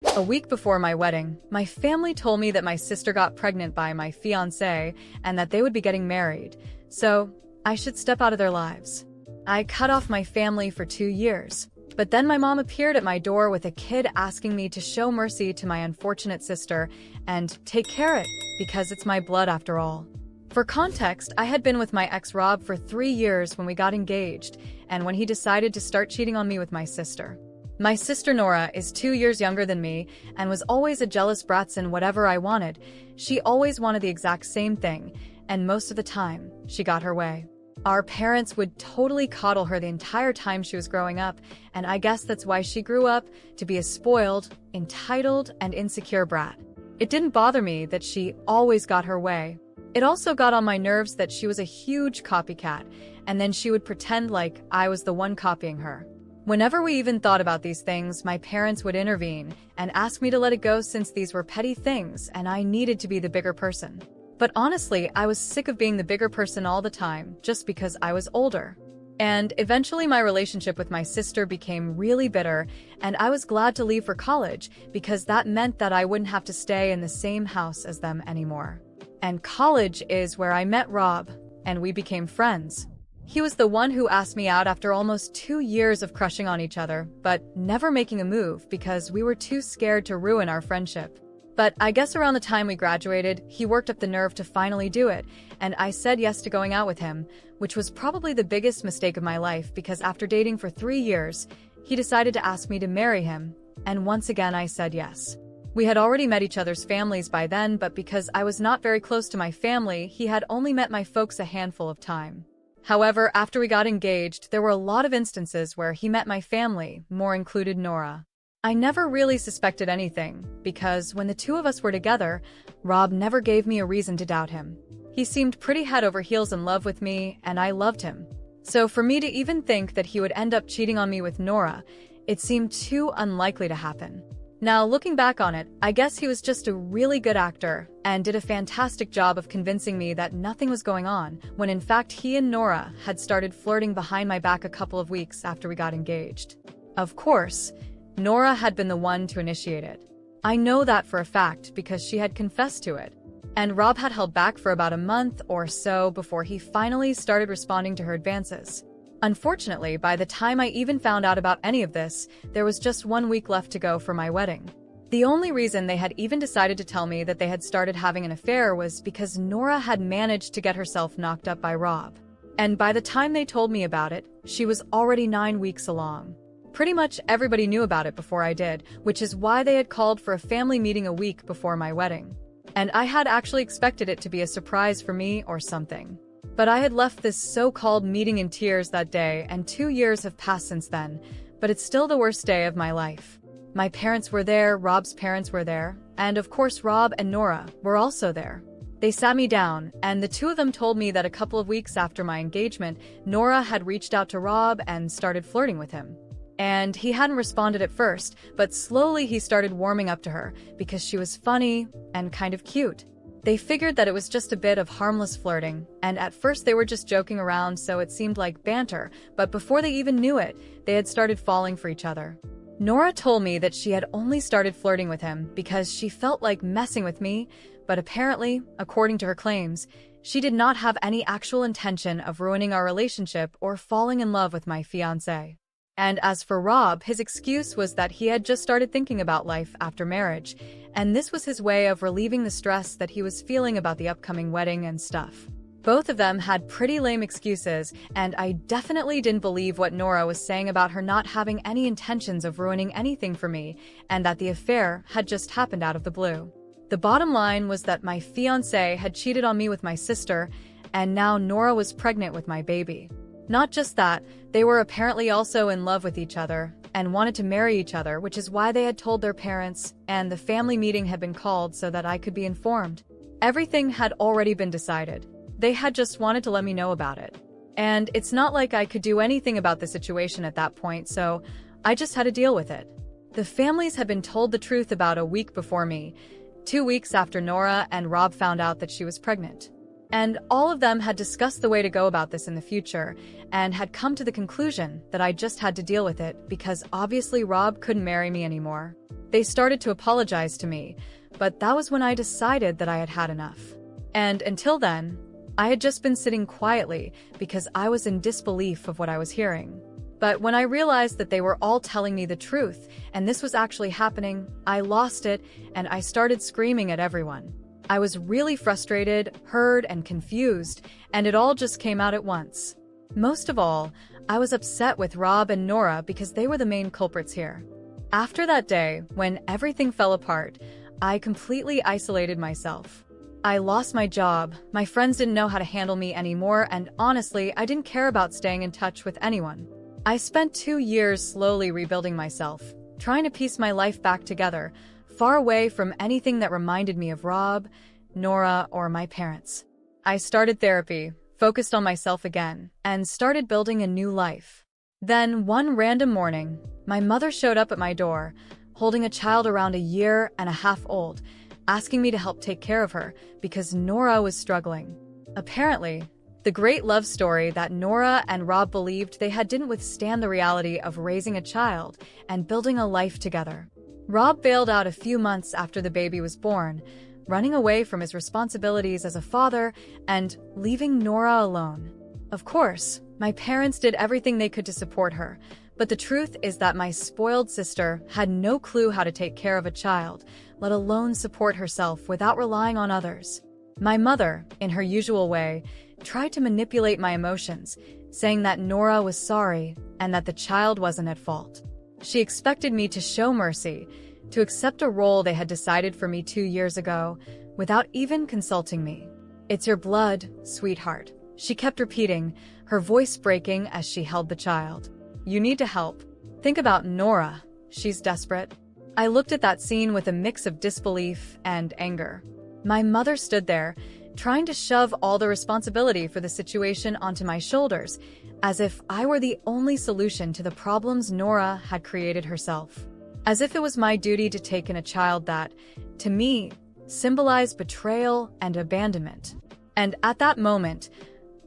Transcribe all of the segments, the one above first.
A week before my wedding, my family told me that my sister got pregnant by my fiancé and that they would be getting married, so I should step out of their lives. I cut off my family for 2 years, but then my mom appeared at my door with a kid asking me to show mercy to my unfortunate sister and take care of it because it's my blood after all. For context, I had been with my ex Rob for 3 years when we got engaged and when he decided to start cheating on me with my sister. My sister Nora is 2 years younger than me and was always a jealous brat in whatever I wanted. She always wanted the exact same thing, and most of the time, she got her way. Our parents would totally coddle her the entire time she was growing up, and I guess that's why she grew up to be a spoiled, entitled, and insecure brat. It didn't bother me that she always got her way. It also got on my nerves that she was a huge copycat, and then she would pretend like I was the one copying her. Whenever we even thought about these things, my parents would intervene and ask me to let it go since these were petty things and I needed to be the bigger person. But honestly, I was sick of being the bigger person all the time just because I was older. And eventually my relationship with my sister became really bitter, and I was glad to leave for college because that meant that I wouldn't have to stay in the same house as them anymore. And college is where I met Rob, and we became friends. He was the one who asked me out after almost 2 years of crushing on each other, but never making a move because we were too scared to ruin our friendship. But I guess around the time we graduated, he worked up the nerve to finally do it, and I said yes to going out with him, which was probably the biggest mistake of my life because after dating for 3 years, he decided to ask me to marry him, and once again I said yes. We had already met each other's families by then, but because I was not very close to my family, he had only met my folks a handful of time. However, after we got engaged, there were a lot of instances where he met my family, more included Nora. I never really suspected anything, because when the two of us were together, Rob never gave me a reason to doubt him. He seemed pretty head over heels in love with me, and I loved him. So for me to even think that he would end up cheating on me with Nora, it seemed too unlikely to happen. Now, looking back on it, I guess he was just a really good actor and did a fantastic job of convincing me that nothing was going on, when in fact he and Nora had started flirting behind my back a couple of weeks after we got engaged. Of course, Nora had been the one to initiate it. I know that for a fact because she had confessed to it. And Rob had held back for about a month or so before he finally started responding to her advances. Unfortunately, by the time I even found out about any of this, there was just 1 week left to go for my wedding. The only reason they had even decided to tell me that they had started having an affair was because Nora had managed to get herself knocked up by Rob. And by the time they told me about it, she was already 9 weeks along. Pretty much everybody knew about it before I did, which is why they had called for a family meeting a week before my wedding. And I had actually expected it to be a surprise for me or something. But I had left this so-called meeting in tears that day, and 2 years have passed since then, but it's still the worst day of my life. My parents were there, Rob's parents were there, and of course Rob and Nora were also there. They sat me down, and the two of them told me that a couple of weeks after my engagement, Nora had reached out to Rob and started flirting with him. And he hadn't responded at first, but slowly he started warming up to her because she was funny and kind of cute. They figured that it was just a bit of harmless flirting, and at first they were just joking around, so it seemed like banter, but before they even knew it, they had started falling for each other. Nora told me that she had only started flirting with him because she felt like messing with me, but apparently, according to her claims, she did not have any actual intention of ruining our relationship or falling in love with my fiancé. And as for Rob, his excuse was that he had just started thinking about life after marriage, and this was his way of relieving the stress that he was feeling about the upcoming wedding and stuff. Both of them had pretty lame excuses, and I definitely didn't believe what Nora was saying about her not having any intentions of ruining anything for me, and that the affair had just happened out of the blue. The bottom line was that my fiancé had cheated on me with my sister, and now Nora was pregnant with my baby. Not just that, they were apparently also in love with each other and wanted to marry each other, which is why they had told their parents, and the family meeting had been called so that I could be informed. Everything had already been decided. They had just wanted to let me know about it. And it's not like I could do anything about the situation at that point, so I just had to deal with it. The families had been told the truth about a week before me, 2 weeks after Nora and Rob found out that she was pregnant. And all of them had discussed the way to go about this in the future, and had come to the conclusion that I just had to deal with it because obviously Rob couldn't marry me anymore. They started to apologize to me, but that was when I decided that I had had enough. And until then, I had just been sitting quietly because I was in disbelief of what I was hearing. But when I realized that they were all telling me the truth, and this was actually happening, I lost it, and I started screaming at everyone. I was really frustrated, hurt, and confused, and it all just came out at once. Most of all, I was upset with Rob and Nora because they were the main culprits here. After that day, when everything fell apart, I completely isolated myself. I lost my job, my friends didn't know how to handle me anymore, and honestly, I didn't care about staying in touch with anyone. I spent 2 years slowly rebuilding myself, trying to piece my life back together, far away from anything that reminded me of Rob, Nora, or my parents. I started therapy, focused on myself again, and started building a new life. Then, one random morning, my mother showed up at my door, holding a child around 1.5 years old, asking me to help take care of her because Nora was struggling. Apparently, the great love story that Nora and Rob believed they had didn't withstand the reality of raising a child and building a life together. Rob bailed out a few months after the baby was born, running away from his responsibilities as a father and leaving Nora alone. Of course, my parents did everything they could to support her, but the truth is that my spoiled sister had no clue how to take care of a child, let alone support herself without relying on others. My mother, in her usual way, tried to manipulate my emotions, saying that Nora was sorry and that the child wasn't at fault. She expected me to show mercy, to accept a role they had decided for me 2 years ago, without even consulting me. "It's your blood, sweetheart," she kept repeating, her voice breaking as she held the child. "You need to help. Think about Nora. She's desperate." I looked at that scene with a mix of disbelief and anger. My mother stood there, trying to shove all the responsibility for the situation onto my shoulders, as if I were the only solution to the problems Nora had created herself. As if it was my duty to take in a child that, to me, symbolized betrayal and abandonment. And at that moment,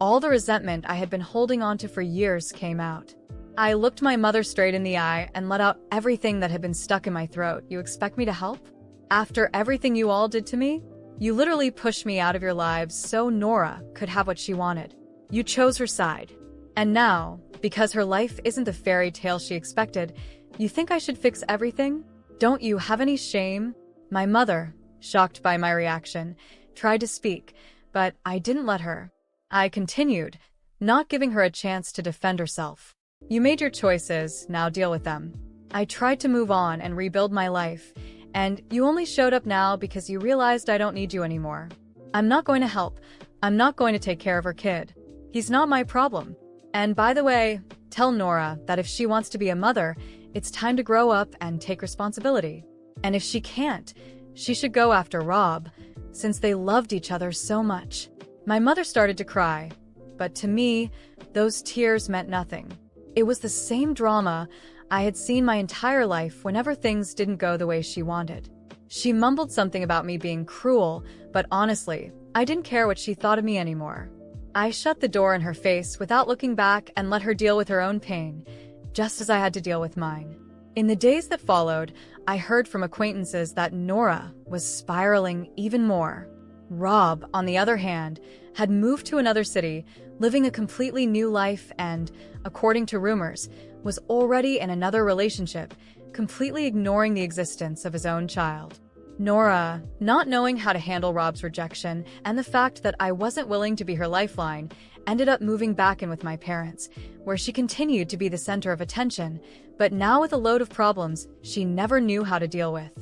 all the resentment I had been holding onto for years came out. I looked my mother straight in the eye and let out everything that had been stuck in my throat. "You expect me to help? After everything you all did to me? You literally pushed me out of your lives so Nora could have what she wanted. You chose her side. And now, because her life isn't the fairy tale she expected, you think I should fix everything? Don't you have any shame?" My mother, shocked by my reaction, tried to speak, but I didn't let her. I continued, not giving her a chance to defend herself. "You made your choices, now deal with them. I tried to move on and rebuild my life, and you only showed up now because you realized I don't need you anymore. I'm not going to help. I'm not going to take care of her kid. He's not my problem. And by the way, tell Nora that if she wants to be a mother, it's time to grow up and take responsibility. And if she can't, she should go after Rob, since they loved each other so much." My mother started to cry, but to me, those tears meant nothing. It was the same drama I had seen my entire life whenever things didn't go the way she wanted. She mumbled something about me being cruel, but honestly, I didn't care what she thought of me anymore. I shut the door in her face without looking back and let her deal with her own pain, just as I had to deal with mine. In the days that followed, I heard from acquaintances that Nora was spiraling even more. Rob, on the other hand, had moved to another city, living a completely new life and, according to rumors, was already in another relationship, completely ignoring the existence of his own child. Nora, not knowing how to handle Rob's rejection and the fact that I wasn't willing to be her lifeline, ended up moving back in with my parents, where she continued to be the center of attention, but now with a load of problems she never knew how to deal with.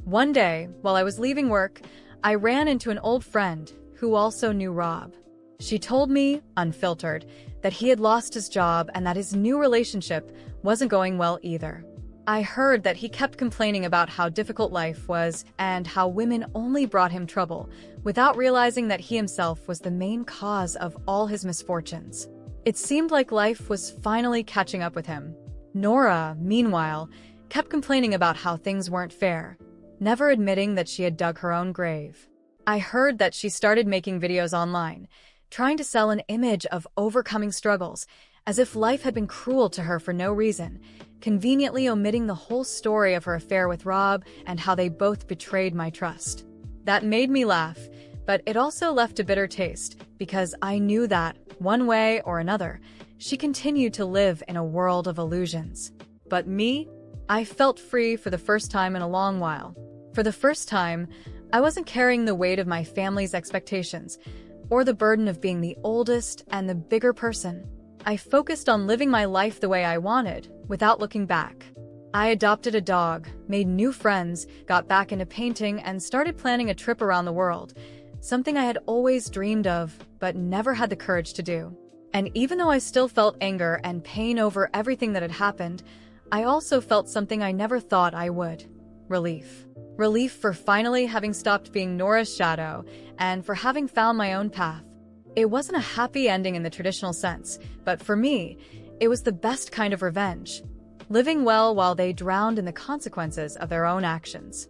One day, while I was leaving work, I ran into an old friend who also knew Rob. She told me, unfiltered, that he had lost his job and that his new relationship wasn't going well either. I heard that he kept complaining about how difficult life was and how women only brought him trouble, without realizing that he himself was the main cause of all his misfortunes. It seemed like life was finally catching up with him. Nora, meanwhile, kept complaining about how things weren't fair, never admitting that she had dug her own grave. I heard that she started making videos online, trying to sell an image of overcoming struggles, as if life had been cruel to her for no reason, conveniently omitting the whole story of her affair with Rob and how they both betrayed my trust. That made me laugh, but it also left a bitter taste, because I knew that, one way or another, she continued to live in a world of illusions. But me? I felt free for the first time in a long while. For the first time, I wasn't carrying the weight of my family's expectations, or the burden of being the oldest and the bigger person. I focused on living my life the way I wanted, without looking back. I adopted a dog, made new friends, got back into painting, and started planning a trip around the world, something I had always dreamed of, but never had the courage to do. And even though I still felt anger and pain over everything that had happened, I also felt something I never thought I would. Relief. Relief for finally having stopped being Nora's shadow, and for having found my own path. It wasn't a happy ending in the traditional sense, but for me, it was the best kind of revenge. Living well while they drowned in the consequences of their own actions.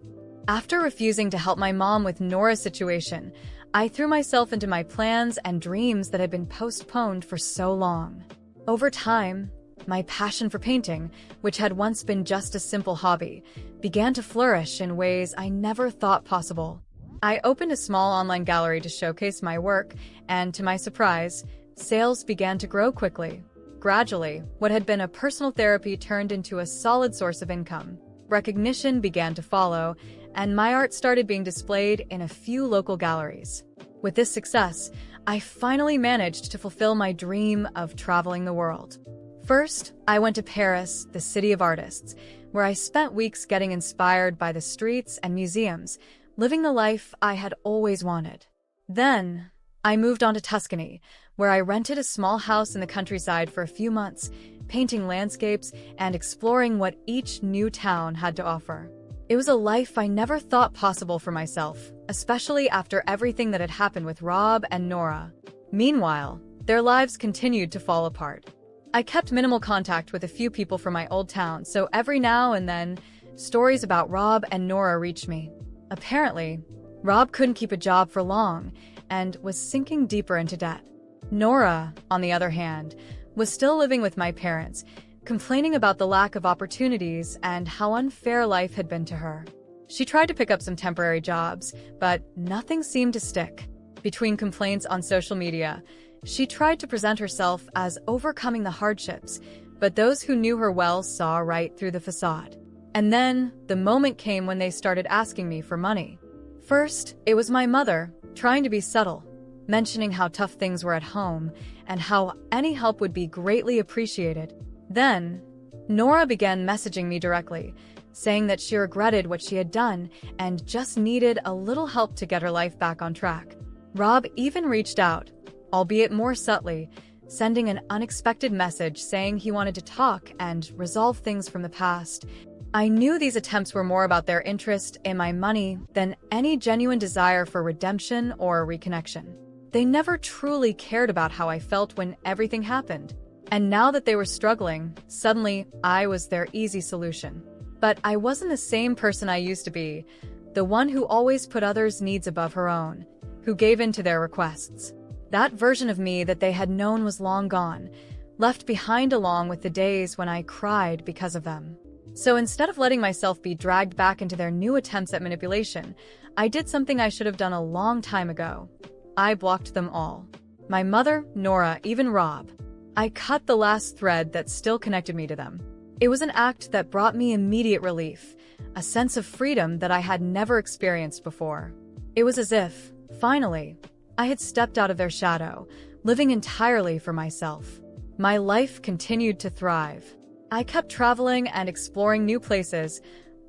After refusing to help my mom with Nora's situation, I threw myself into my plans and dreams that had been postponed for so long. Over time, my passion for painting, which had once been just a simple hobby, began to flourish in ways I never thought possible. I opened a small online gallery to showcase my work, and to my surprise, sales began to grow quickly. Gradually, what had been a personal therapy turned into a solid source of income. Recognition began to follow, and my art started being displayed in a few local galleries. With this success, I finally managed to fulfill my dream of traveling the world. First, I went to Paris, the city of artists, where I spent weeks getting inspired by the streets and museums, living the life I had always wanted. Then, I moved on to Tuscany, where I rented a small house in the countryside for a few months, painting landscapes and exploring what each new town had to offer. It was a life I never thought possible for myself, especially after everything that had happened with Rob and Nora. Meanwhile, their lives continued to fall apart. I kept minimal contact with a few people from my old town, so every now and then, stories about Rob and Nora reached me. Apparently, Rob couldn't keep a job for long and was sinking deeper into debt. Nora, on the other hand, was still living with my parents, complaining about the lack of opportunities and how unfair life had been to her. She tried to pick up some temporary jobs, but nothing seemed to stick. Between complaints on social media, she tried to present herself as overcoming the hardships, but those who knew her well saw right through the facade. And then, the moment came when they started asking me for money. First, it was my mother, trying to be subtle, mentioning how tough things were at home and how any help would be greatly appreciated. Then, Nora began messaging me directly, saying that she regretted what she had done and just needed a little help to get her life back on track. Rob even reached out, albeit more subtly, sending an unexpected message saying he wanted to talk and resolve things from the past. I knew these attempts were more about their interest in my money than any genuine desire for redemption or reconnection. They never truly cared about how I felt when everything happened. And now that they were struggling, suddenly I was their easy solution. But I wasn't the same person I used to be, the one who always put others' needs above her own, who gave in to their requests. That version of me that they had known was long gone, left behind along with the days when I cried because of them. So instead of letting myself be dragged back into their new attempts at manipulation, I did something I should have done a long time ago. I blocked them all. My mother, Nora, even Rob. I cut the last thread that still connected me to them. It was an act that brought me immediate relief, a sense of freedom that I had never experienced before. It was as if, finally, I had stepped out of their shadow, living entirely for myself. My life continued to thrive. I kept traveling and exploring new places,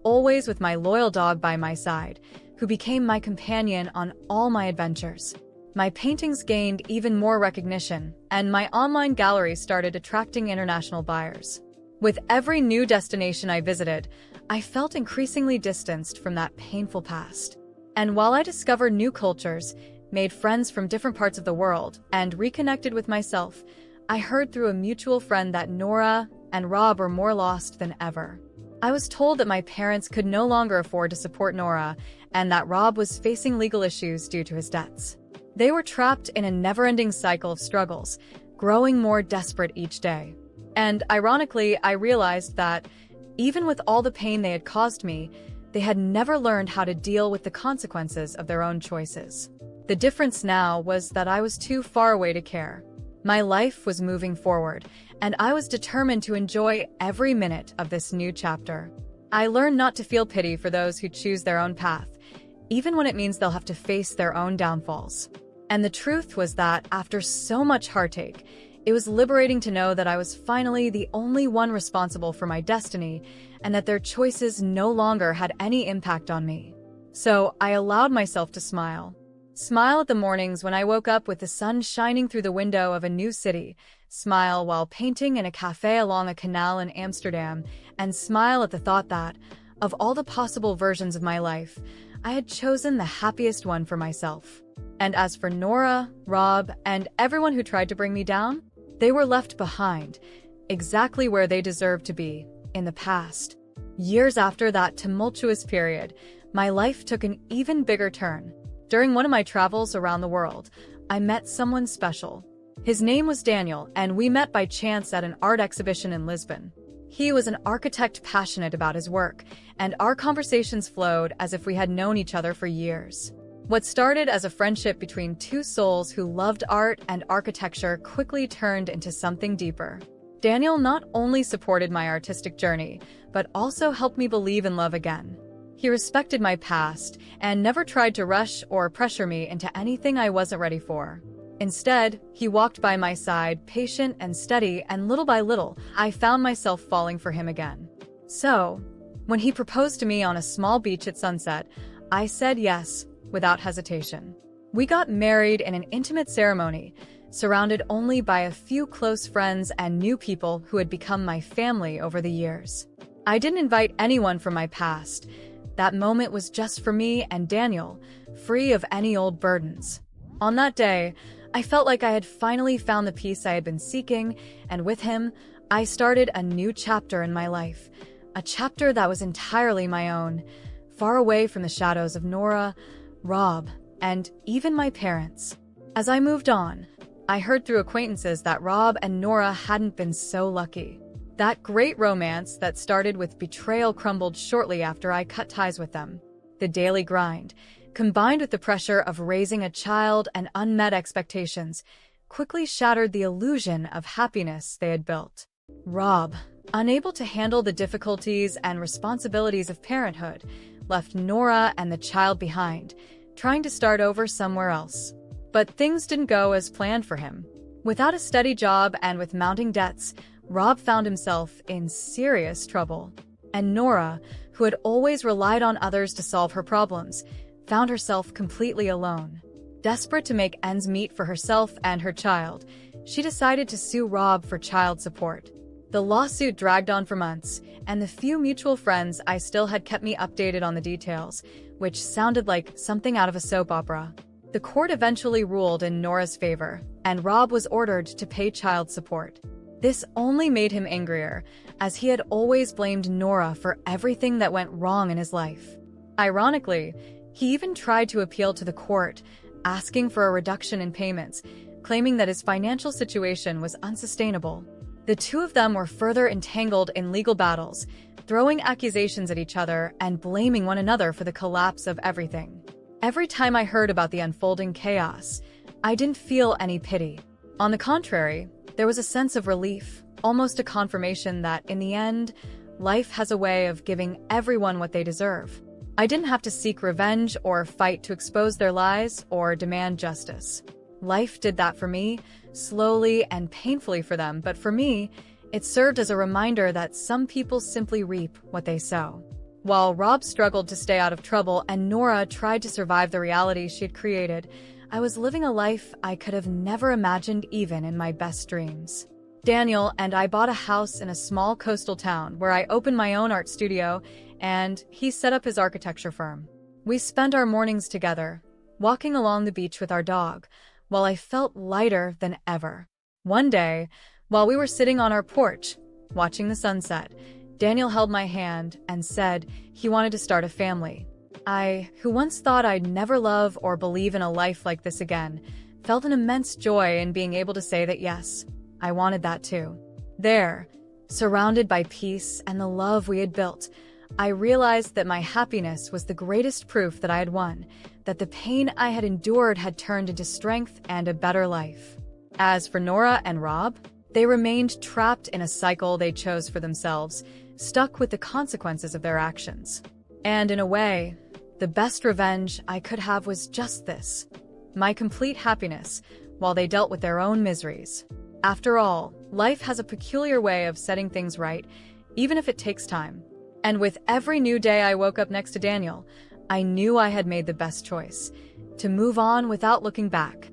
always with my loyal dog by my side, who became my companion on all my adventures. My paintings gained even more recognition, and my online gallery started attracting international buyers. With every new destination I visited, I felt increasingly distanced from that painful past. And while I discovered new cultures, made friends from different parts of the world, and reconnected with myself, I heard through a mutual friend that Nora and Rob were more lost than ever. I was told that my parents could no longer afford to support Nora, and that Rob was facing legal issues due to his debts. They were trapped in a never-ending cycle of struggles, growing more desperate each day. And ironically, I realized that even with all the pain they had caused me, they had never learned how to deal with the consequences of their own choices. The difference now was that I was too far away to care. My life was moving forward, and I was determined to enjoy every minute of this new chapter. I learned not to feel pity for those who choose their own path, even when it means they'll have to face their own downfalls. And the truth was that, after so much heartache, it was liberating to know that I was finally the only one responsible for my destiny, and that their choices no longer had any impact on me. So I allowed myself to smile. Smile at the mornings when I woke up with the sun shining through the window of a new city, smile while painting in a cafe along a canal in Amsterdam, and smile at the thought that, of all the possible versions of my life, I had chosen the happiest one for myself. And as for Nora, Rob, and everyone who tried to bring me down, they were left behind, exactly where they deserved to be, in the past. Years after that tumultuous period, my life took an even bigger turn. During one of my travels around the world, I met someone special. His name was Daniel, and we met by chance at an art exhibition in Lisbon. He was an architect passionate about his work, and our conversations flowed as if we had known each other for years. What started as a friendship between two souls who loved art and architecture quickly turned into something deeper. Daniel not only supported my artistic journey, but also helped me believe in love again. He respected my past and never tried to rush or pressure me into anything I wasn't ready for. Instead, he walked by my side, patient and steady, and little by little, I found myself falling for him again. So, when he proposed to me on a small beach at sunset, I said yes, without hesitation. We got married in an intimate ceremony, surrounded only by a few close friends and new people who had become my family over the years. I didn't invite anyone from my past. That moment was just for me and Daniel, free of any old burdens. On that day, I felt like I had finally found the peace I had been seeking, and with him, I started a new chapter in my life. A chapter that was entirely my own, far away from the shadows of Nora, Rob, and even my parents. As I moved on, I heard through acquaintances that Rob and Nora hadn't been so lucky. That great romance that started with betrayal crumbled shortly after I cut ties with them. The daily grind, combined with the pressure of raising a child and unmet expectations, quickly shattered the illusion of happiness they had built. Rob, unable to handle the difficulties and responsibilities of parenthood, left Nora and the child behind, trying to start over somewhere else. But things didn't go as planned for him. Without a steady job and with mounting debts, Rob found himself in serious trouble. And Nora, who had always relied on others to solve her problems, found herself completely alone. Desperate to make ends meet for herself and her child, she decided to sue Rob for child support. The lawsuit dragged on for months, and the few mutual friends I still had kept me updated on the details, which sounded like something out of a soap opera. The court eventually ruled in Nora's favor, and Rob was ordered to pay child support. This only made him angrier, as he had always blamed Nora for everything that went wrong in his life. Ironically, he even tried to appeal to the court, asking for a reduction in payments, claiming that his financial situation was unsustainable. The two of them were further entangled in legal battles, throwing accusations at each other and blaming one another for the collapse of everything. Every time I heard about the unfolding chaos, I didn't feel any pity. On the contrary, there was a sense of relief, almost a confirmation that, in the end, life has a way of giving everyone what they deserve. I didn't have to seek revenge or fight to expose their lies or demand justice. Life did that for me, slowly and painfully for them, but for me, it served as a reminder that some people simply reap what they sow. While Rob struggled to stay out of trouble and Nora tried to survive the reality she'd created, I was living a life I could have never imagined even in my best dreams. Daniel and I bought a house in a small coastal town where I opened my own art studio, and he set up his architecture firm. We spent our mornings together, walking along the beach with our dog, while I felt lighter than ever. One day, while we were sitting on our porch, watching the sunset, Daniel held my hand and said he wanted to start a family. I, who once thought I'd never love or believe in a life like this again, felt an immense joy in being able to say that yes, I wanted that too. There, surrounded by peace and the love we had built, I realized that my happiness was the greatest proof that I had won, that the pain I had endured had turned into strength and a better life. As for Nora and Rob, they remained trapped in a cycle they chose for themselves, stuck with the consequences of their actions. And in a way, the best revenge I could have was just this: my complete happiness, while they dealt with their own miseries. After all, life has a peculiar way of setting things right, even if it takes time. And with every new day I woke up next to Daniel, I knew I had made the best choice: to move on without looking back.